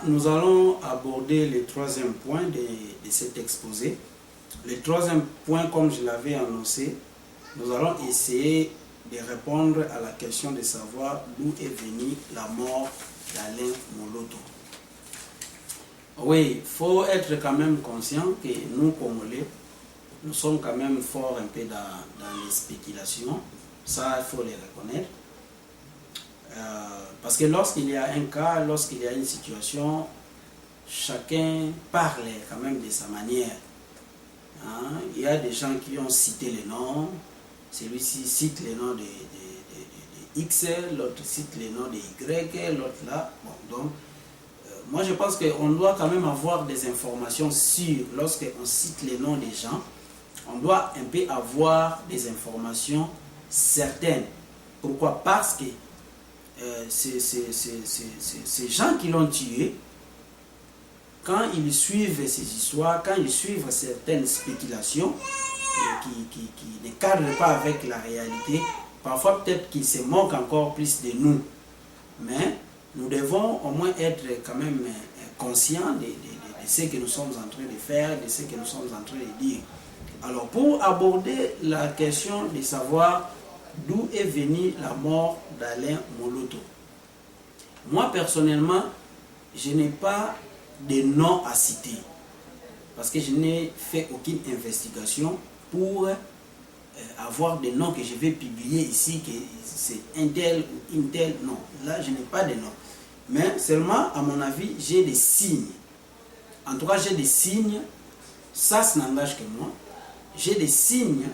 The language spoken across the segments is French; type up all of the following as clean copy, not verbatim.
nous allons aborder le troisième point de cet exposé. Le troisième point, comme je l'avais annoncé, nous allons essayer de répondre à la question de savoir d'où est venue la mort d'Alain Moloto. Oui, il faut être quand même conscient que nous, Congolais, nous sommes quand même forts un peu dans les spéculations. Ça, il faut les reconnaître. Parce que lorsqu'il y a un cas, lorsqu'il y a une situation, chacun parle quand même de sa manière. Hein? Il y a des gens qui ont cité les noms. Celui-ci cite les noms de X, l'autre cite les noms de Y, l'autre là. Bon, donc, moi je pense qu'on doit quand même avoir des informations sûres. Lorsqu'on cite les noms des gens, on doit un peu avoir des informations certaines. Pourquoi? Parce que ces gens qui l'ont tué, quand ils suivent ces histoires, quand ils suivent certaines spéculations qui ne cadrent pas avec la réalité, parfois peut-être qu'ils se moquent encore plus de nous. Mais nous devons au moins être quand même conscients de ce que nous sommes en train de faire, de ce que nous sommes en train de dire. Alors pour aborder la question de savoir d'où est venue la mort d'Alain Moloto, moi personnellement, je n'ai pas de nom à citer parce que je n'ai fait aucune investigation pour avoir des noms que je vais publier ici, que c'est un tel ou une telle. Non, là je n'ai pas de nom, mais seulement à mon avis j'ai des signes. En tout cas j'ai des signes, ça n'engage que moi. J'ai des signes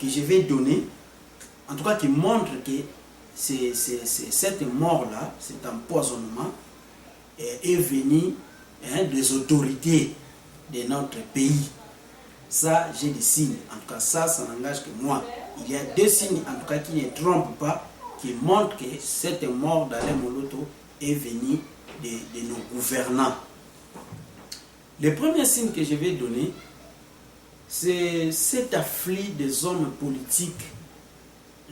que je vais donner, en tout cas qui montrent que cette mort-là, cet empoisonnement est venu des autorités de notre pays. Ça, j'ai des signes. En tout cas, ça n'engage que moi. Il y a deux signes, en tout cas, qui ne trompent pas, qui montrent que cette mort d'Alain Moloto est venue de nos gouvernants. Le premier signe que je vais donner, c'est cet afflux des hommes politiques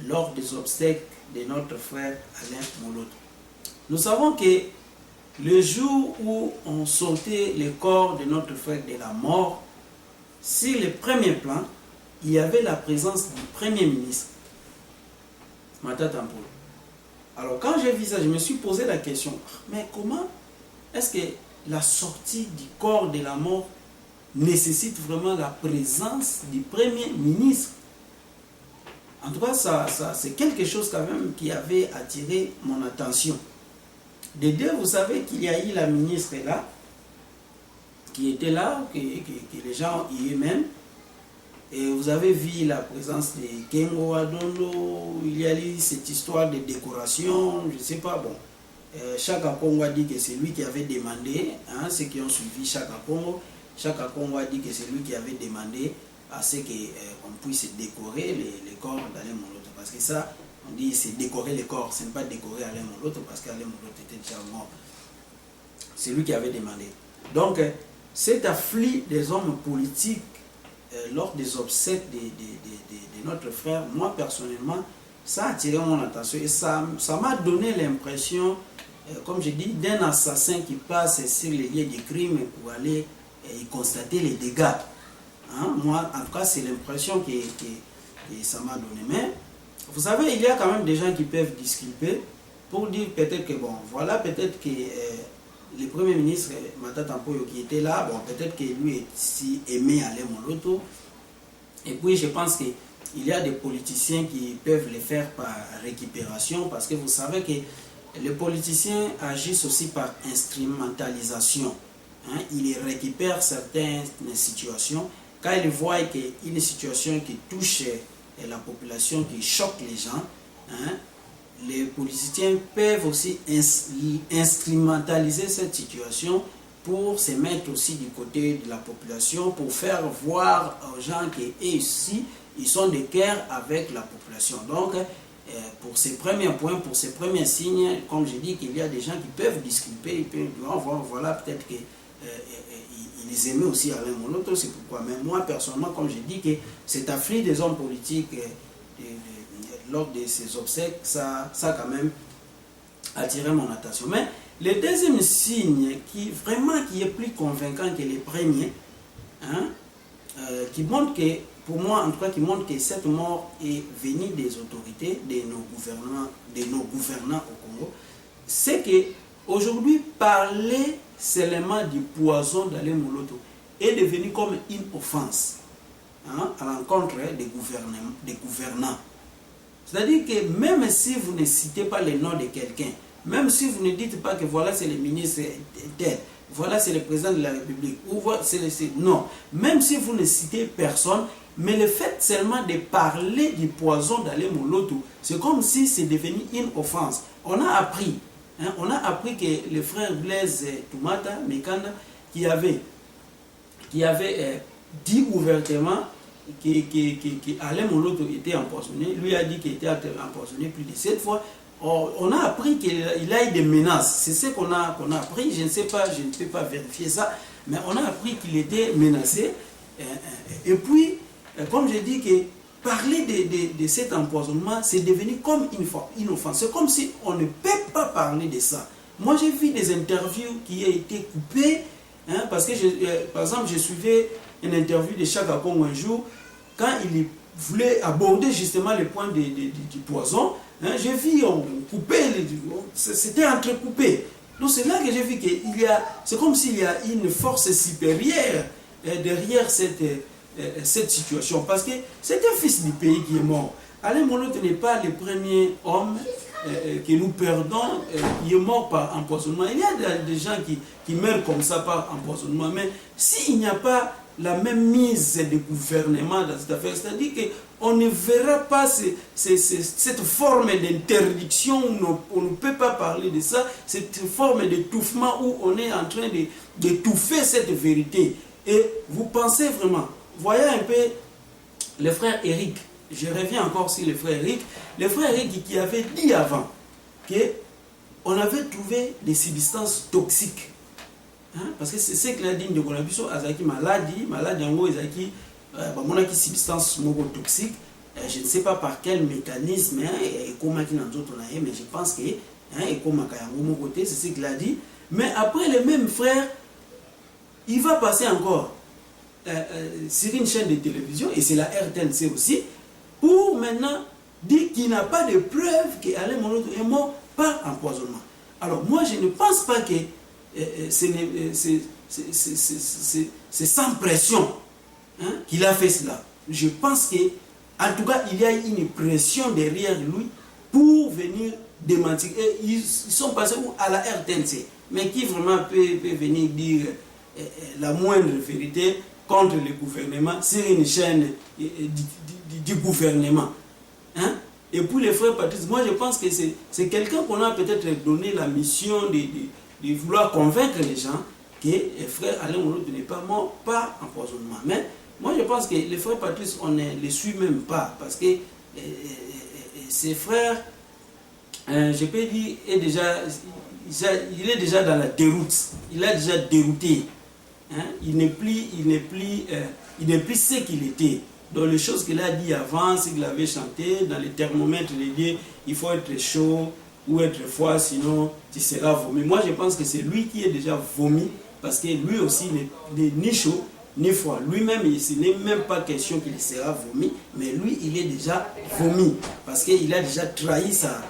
lors des obsèques de notre frère Alain Moloto. Nous savons que le jour où on sortait le corps de notre frère de la mort, sur le premier plan, il y avait la présence du Premier ministre, Matata Mpolo. Alors quand j'ai vu ça, je me suis posé la question, mais comment est-ce que la sortie du corps de la mort nécessite vraiment la présence du Premier ministre? En tout cas, ça c'est quelque chose quand même qui avait attiré mon attention. De deux, vous savez qu'il y a eu la ministre là, qui était là, que les gens y eux-mêmes. Et vous avez vu la présence de Kengo Adondo, il y a eu cette histoire de décoration, je ne sais pas, bon. Chaka Congo a dit que c'est lui qui avait demandé, hein, ceux qui ont suivi Chaka Congo a dit que c'est lui qui avait demandé à ce qu'on puisse décorer les corps d'Alain Moloto. Parce que ça, on dit c'est décorer les corps, ce n'est pas décorer Alain Moloto parce qu'Alain Moloto était déjà mort. C'est lui qui avait demandé. Donc, cet afflux des hommes politiques lors des obsèques de notre frère, moi personnellement, ça a attiré mon attention et ça m'a donné l'impression, comme je dis, d'un assassin qui passe sur les lieux de crime pour aller constater les dégâts. Hein? Moi, en tout cas, c'est l'impression que ça m'a donné. Mais, vous savez, il y a quand même des gens qui peuvent disculper pour dire peut-être que, bon, voilà, peut-être que le Premier ministre, Matata Mpolo, qui était là, bon, peut-être que lui est si aimé Alain Moloto. Et puis, je pense qu'il y a des politiciens qui peuvent le faire par récupération, parce que vous savez que les politiciens agissent aussi par instrumentalisation. Hein? Ils récupèrent certaines situations. Quand ils voient qu'une situation qui touche la population, qui choque les gens, hein, les politiciens peuvent aussi instrumentaliser cette situation pour se mettre aussi du côté de la population, pour faire voir aux gens qu'eux aussi, ils sont de cœur avec la population. Donc, pour ces premiers points, pour ces premiers signes, comme je dis qu'il y a des gens qui peuvent disculper, ils peuvent dire, voilà, peut-être qu'ils aimaient aussi Alain Moloto, c'est pourquoi. Mais moi, personnellement, comme je dis que cet afflux des hommes politiques lors de ces obsèques, ça a quand même attiré mon attention. Mais Le deuxième signe qui est plus convaincant que les premiers, hein, qui montre que, pour moi en tout cas, qui montre que cette mort est venue des autorités, de nos gouvernants au Congo, c'est que aujourd'hui parler seulement du poison d'Alain Moloto est devenu comme une offense, hein, à l'encontre des gouvernants. C'est-à-dire que même si vous ne citez pas le nom de quelqu'un, même si vous ne dites pas que voilà c'est le ministre tel, voilà c'est le président de la République, ou voilà c'est non, même si vous ne citez personne, mais le fait seulement de parler du poison d'Alain Moloto, c'est comme si c'est devenu une offense. On a appris que le frère Blaise Toumata Mekanda, qui avait dit ouvertement qu'Alain Moloto était empoisonné, lui a dit qu'il était empoisonné plus de 7 fois. On a appris qu'il a eu des menaces. C'est ce qu'on a appris. Je ne sais pas, je ne peux pas vérifier ça, mais on a appris qu'il était menacé. Et puis, comme je dis, que parler de cet empoisonnement, c'est devenu comme une offense. C'est comme si on ne peut pas parler de ça. Moi, j'ai vu des interviews qui ont été coupées, hein, parce que, par exemple, je suivais une interview de Chaka Kongo un jour, quand il voulait aborder justement le point du poison. Hein, j'ai vu on coupait, c'était entrecoupé. Donc c'est là que j'ai vu qu'il y a, c'est comme s'il y a une force supérieure derrière cette situation. Parce que c'est un fils du pays qui est mort. Alain Moloto n'est pas le premier homme que nous perdons, qui est mort par empoisonnement. Il y a des gens qui meurent comme ça par empoisonnement. Mais s'il n'y a pas la même mise de gouvernement dans cette affaire, c'est-à-dire qu'on ne verra pas cette forme d'interdiction où on ne peut pas parler de ça, cette forme d'étouffement où on est en train d'étouffer cette vérité. Et vous pensez vraiment, voyez un peu le frère Eric, je reviens encore sur le frère Eric qui avait dit avant qu'on avait trouvé des substances toxiques. Hein? Parce que c'est ce qu'il a dit de Golabiso, Azaki maladie en gros, Azaki, on a qui substance toxique, je ne sais pas par quel mécanisme, et comment qui n'a d'autres, mais je pense que, et comment côté, c'est ce qu'il a dit. Mais après, le même frère, il va passer encore sur une chaîne de télévision, et c'est la RTNC aussi, pour maintenant dire qu'il n'a pas de preuve qu'Alain Moloto est mort par empoisonnement. Alors moi, je ne pense pas que c'est sans pression, hein, qu'il a fait cela. Je pense que, en tout cas, il y a une pression derrière lui pour venir démentir. Et ils sont passés à la RTNC. Mais qui vraiment peut venir dire la moindre vérité contre le gouvernement sur une chaîne du gouvernement, hein? Et pour les frères Patrice, moi je pense que c'est quelqu'un qu'on a peut-être donné la mission de vouloir convaincre les gens que les frères Alain Moloto n'est pas mort par empoisonnement. Mais moi je pense que les frères Patrice, on ne les suit même pas, parce que ces frères, je peux dire, il est déjà dans la déroute, il a déjà dérouté, hein? Il n'est plus ce qu'il était. Donc les choses qu'il a dit avant, ce qu'il avait chanté, dans les thermomètres, il dit il faut être chaud ou être froid, sinon tu seras vomi. Moi je pense que c'est lui qui est déjà vomi, parce que lui aussi n'est ni chaud ni froid. Lui-même, ce n'est même pas question qu'il sera vomi, mais lui il est déjà vomi, parce qu'il a déjà trahi sa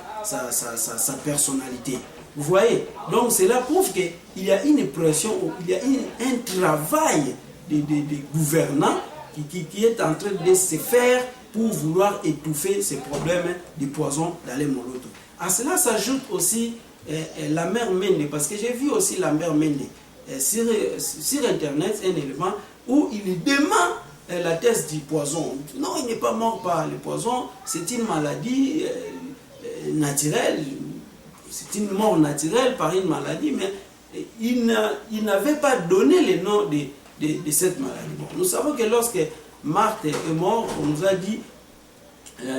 personnalité. Vous voyez? Donc cela prouve qu'il y a une pression, il y a un travail des gouvernants qui est en train de se faire pour vouloir étouffer ces problèmes du poison d'Alain Moloto. À cela s'ajoute aussi la mère Mende, parce que j'ai vu aussi la mère Mende sur Internet, un élément où il demande la thèse du poison. Non, il n'est pas mort par le poison, c'est une maladie naturelle, c'est une mort naturelle par une maladie, mais il n'avait pas donné le nom de cette maladie. Bon, nous savons que lorsque Marthe est mort, on nous a dit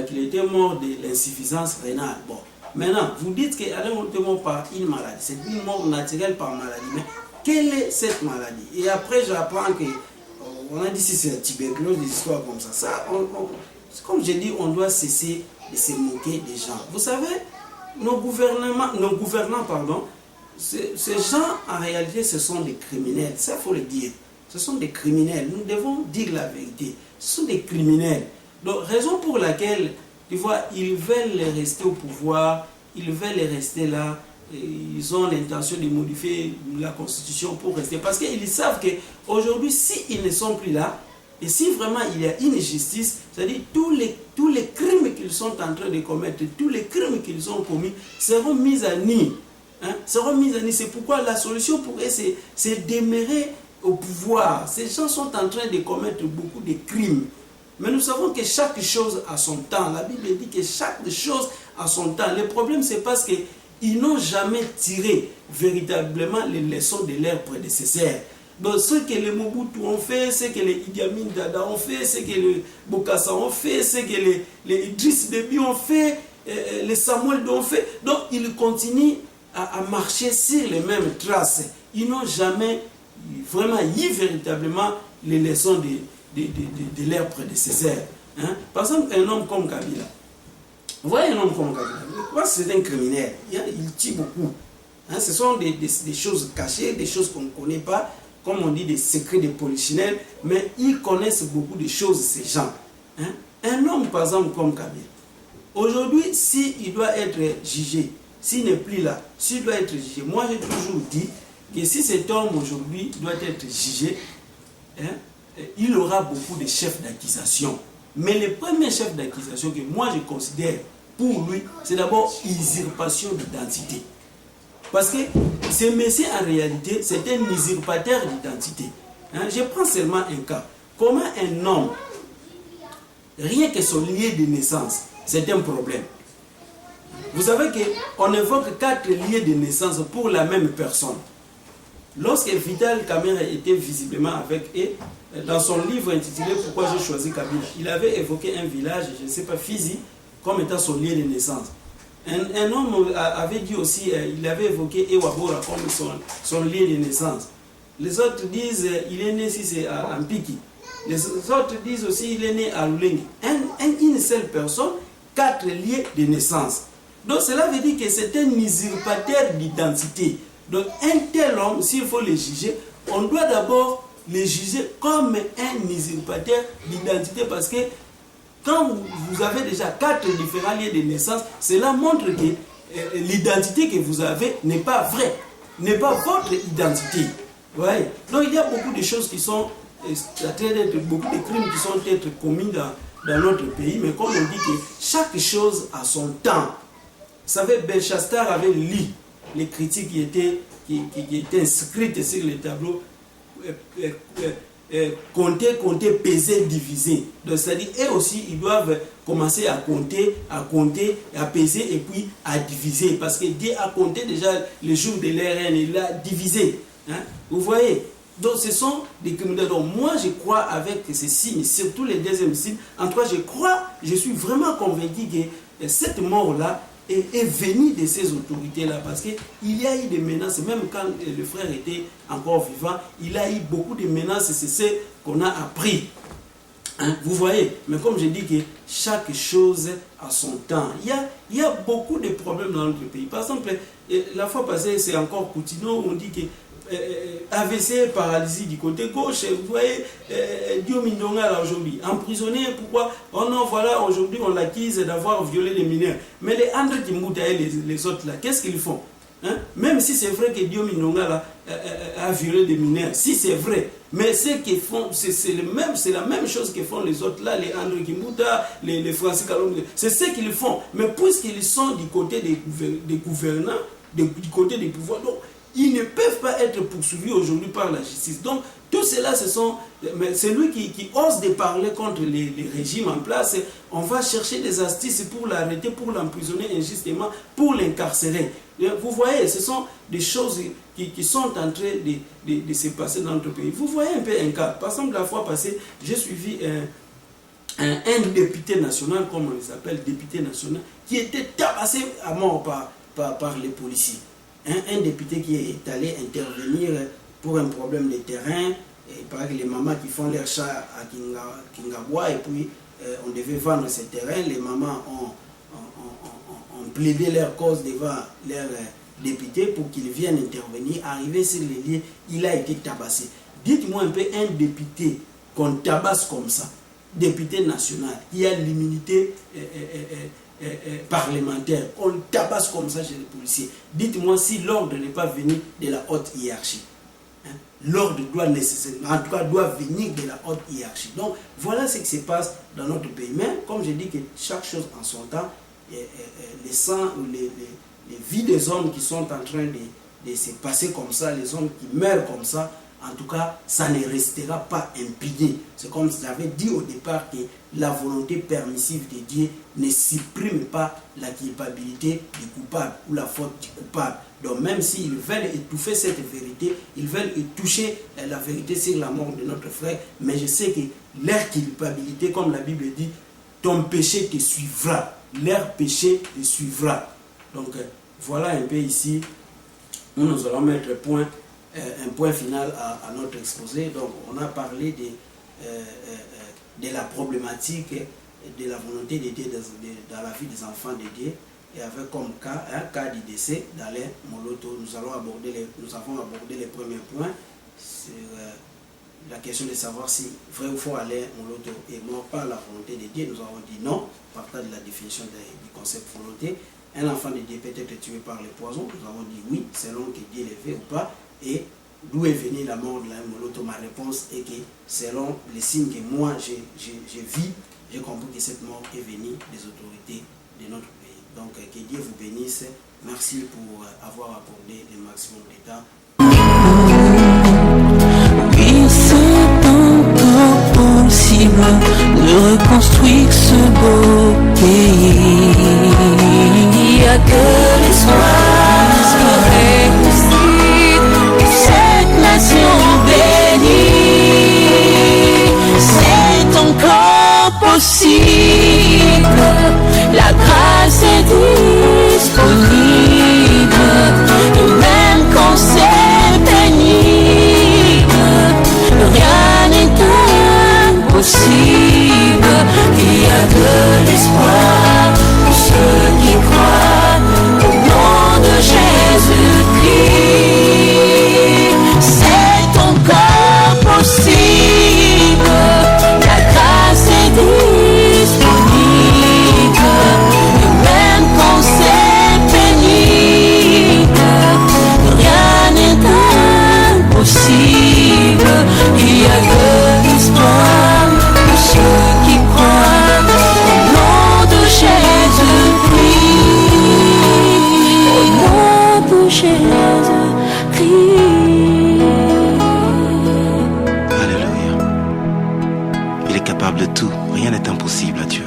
qu'il était mort de l'insuffisance rénale. Bon, maintenant, vous dites qu'Alain Moloto est mort par une maladie. C'est une mort naturelle par maladie. Mais quelle est cette maladie? Et après, j'apprends que, on a dit si c'est la tuberculose, des histoires comme ça. Comme je dis, on doit cesser de se moquer des gens. Vous savez, nos gouvernants, ces gens, en réalité, ce sont des criminels. Ça, il faut le dire. Ce sont des criminels. Nous devons dire la vérité. Ce sont des criminels. Donc, raison pour laquelle, tu vois, ils veulent rester au pouvoir, ils veulent rester là, ils ont l'intention de modifier la constitution pour rester. Parce qu'ils savent qu'aujourd'hui, s'ils ne sont plus là, et si vraiment il y a une injustice, c'est-à-dire tous les crimes qu'ils sont en train de commettre, tous les crimes qu'ils ont commis seront mis à nu. Hein, seront mis à nu. C'est pourquoi la solution pour eux, c'est demeurer au pouvoir. Ces gens sont en train de commettre beaucoup de crimes. Mais nous savons que chaque chose a son temps. La Bible dit que chaque chose a son temps. Le problème, c'est parce qu'ils n'ont jamais tiré véritablement les leçons de leurs prédécesseurs. Donc ce que les Mobutu ont fait, ce que les Idi Amin Dada ont fait, ce que les Bokassa ont fait, ce que les Idriss Déby ont fait, les Samuel Doe ont fait. Donc ils continuent à marcher sur les mêmes traces. Ils n'ont jamais vraiment eu véritablement les leçons de leurs prédécesseurs. Hein? Par exemple, un homme comme Kabila. Vous voyez un homme comme Kabila, c'est un criminel. Il tue beaucoup. Hein? Ce sont des choses cachées, des choses qu'on ne connaît pas, comme on dit, des secrets de polichinelles, mais ils connaissent beaucoup de choses, ces gens. Hein? Un homme, par exemple, comme Kabila, aujourd'hui, s'il doit être jugé, s'il n'est plus là, s'il doit être jugé, moi j'ai toujours dit que si cet homme aujourd'hui doit être jugé, hein, il aura beaucoup de chefs d'accusation. Mais le premier chef d'accusation que moi je considère pour lui, c'est d'abord usurpation d'identité. Parce que ce monsieur en réalité, c'est un usurpateur d'identité. Hein, je prends seulement un cas. Comment un homme, rien que son lieu de naissance, c'est un problème. Vous savez qu'on évoque 4 lieux de naissance pour la même personne. Lorsque Vital Kamerhe était visiblement avec eux, dans son livre intitulé « Pourquoi j'ai choisi Kabila », il avait évoqué un village, je ne sais pas, Fizi, comme étant son lieu de naissance. Un homme avait dit aussi, il avait évoqué Ewabora comme son lieu de naissance. Les autres disent il est né ici à Mpiki. Les autres disent aussi il est né à Lulengi. Une seule personne, 4 lieux de naissance. Donc cela veut dire que c'est un usurpateur d'identité. Donc un tel homme, s'il faut le juger, on doit d'abord le juger comme un usurpateur d'identité parce que quand vous avez déjà 4 différents lieux de naissance, cela montre que l'identité que vous avez n'est pas vraie, n'est pas votre identité. Ouais. Donc il y a beaucoup de choses qui sont, beaucoup de crimes qui sont être commis dans notre pays, mais comme on dit que chaque chose a son temps. Vous savez, Belchastar avait lu les critiques qui étaient inscrites sur les tableaux. Compter, peser, diviser. Donc c'est-à-dire, eux aussi, ils doivent commencer à compter, à peser et puis à diviser. Parce que Dieu a compté déjà les jours de leur règne, il a divisé. Hein? Vous voyez? Donc ce sont des criminels. Donc moi je crois avec ces signes, surtout les deuxièmes signes, en tout cas je suis vraiment convaincu que cette mort-là est venue de ces autorités-là, parce qu'il y a eu des menaces, même quand le frère était encore vivant, il a eu beaucoup de menaces, c'est ce qu'on a appris. Hein? Vous voyez, mais comme je dis que chaque chose a son temps. Il y a beaucoup de problèmes dans notre pays. Par exemple, la fois passée, c'est encore Coutinho, on dit que AVC, paralysie du côté gauche, vous voyez, Diomi Ndonga là aujourd'hui, emprisonné, pourquoi? Oh non, voilà, aujourd'hui on l'accuse d'avoir violé les mineurs. Mais les André Kimbuta et les autres là, qu'est-ce qu'ils font? Hein? Même si c'est vrai que Diomi Ndonga là, a violé des mineurs, si c'est vrai, mais ce qu'ils font, c'est la même chose que font les autres là, les André Kimbuta, les Francis Kalongo, c'est ce qu'ils font. Mais puisqu'ils sont du côté des gouvernants, du côté des pouvoirs, donc, ils ne peuvent pas être poursuivis aujourd'hui par la justice. Donc, tout cela, c'est lui qui ose de parler contre les régimes en place. On va chercher des astuces pour l'arrêter, pour l'emprisonner injustement, pour l'incarcérer. Vous voyez, ce sont des choses qui sont en train de se passer dans notre pays. Vous voyez un peu un cas. Par exemple, la fois passée, j'ai suivi un député national, comme on les appelle, député national, qui était tabassé à mort par les policiers. Un député qui est allé intervenir pour un problème de terrain, et par exemple les mamans qui font leur chat à Kingabwa, et puis on devait vendre ces terrains, les mamans ont plaidé leur cause devant député pour qu'il vienne intervenir. Arrivé sur les lieux, il a été tabassé. Dites-moi un peu, un député qu'on tabasse comme ça, député national, qui a l'immunité parlementaire, on le tabasse comme ça chez les policiers. Dites-moi si l'ordre n'est pas venu de la haute hiérarchie. L'ordre doit nécessairement, en tout cas, doit venir de la haute hiérarchie. Donc, voilà ce qui se passe dans notre pays. Mais, comme je dis que chaque chose en son temps, les sangs, les vies des hommes qui sont en train de se passer comme ça, les hommes qui meurent comme ça, en tout cas, ça ne restera pas impuni. C'est comme j'avais dit au départ que la volonté permissive de Dieu ne supprime pas la culpabilité du coupable ou la faute du coupable. Donc même s'ils veulent étouffer cette vérité, ils veulent toucher la vérité sur la mort de notre frère, mais je sais que leur culpabilité, comme la Bible dit, ton péché te suivra. Leur péché te suivra. Donc voilà un peu ici où nous allons mettre un point final à notre exposé. Donc on a parlé de la problématique de la volonté de Dieu dans la vie des enfants de Dieu, et avec comme cas un cas du décès d'Alain Moloto. Nous avons abordé les premiers points sur la question de savoir si vrai ou faux Alain Moloto est mort par la volonté de Dieu. Nous avons dit non, partant de la définition du concept volonté. Un enfant de Dieu peut être tué par le poison. Nous avons dit oui, selon que Dieu le fait ou pas. Et d'où est venue la mort de Alain Moloto? Ma réponse est que selon les signes que moi j'ai vis, j'ai compris que cette mort est venue des autorités de notre pays. Donc que Dieu vous bénisse. Merci pour avoir accordé le maximum de temps. Oui, c'est encore possible de reconstruire ce beau pays. Il n'y a que l'espoir qui réussit cette nation bénie. C'est encore possible, la grâce est disponible, et même quand c'est pénible, rien n'est impossible. Il y a de l'espoir pour ceux qui croient au nom de Jésus-Christ. C'est encore possible, la grâce est disponible, et même quand c'est pénible, rien n'est impossible. Il y a de l'espoir pour ceux qui croient au nom de Jésus-Christ, au nom de Jésus-Christ. Alléluia. Il est capable de tout. Rien n'est impossible à Dieu.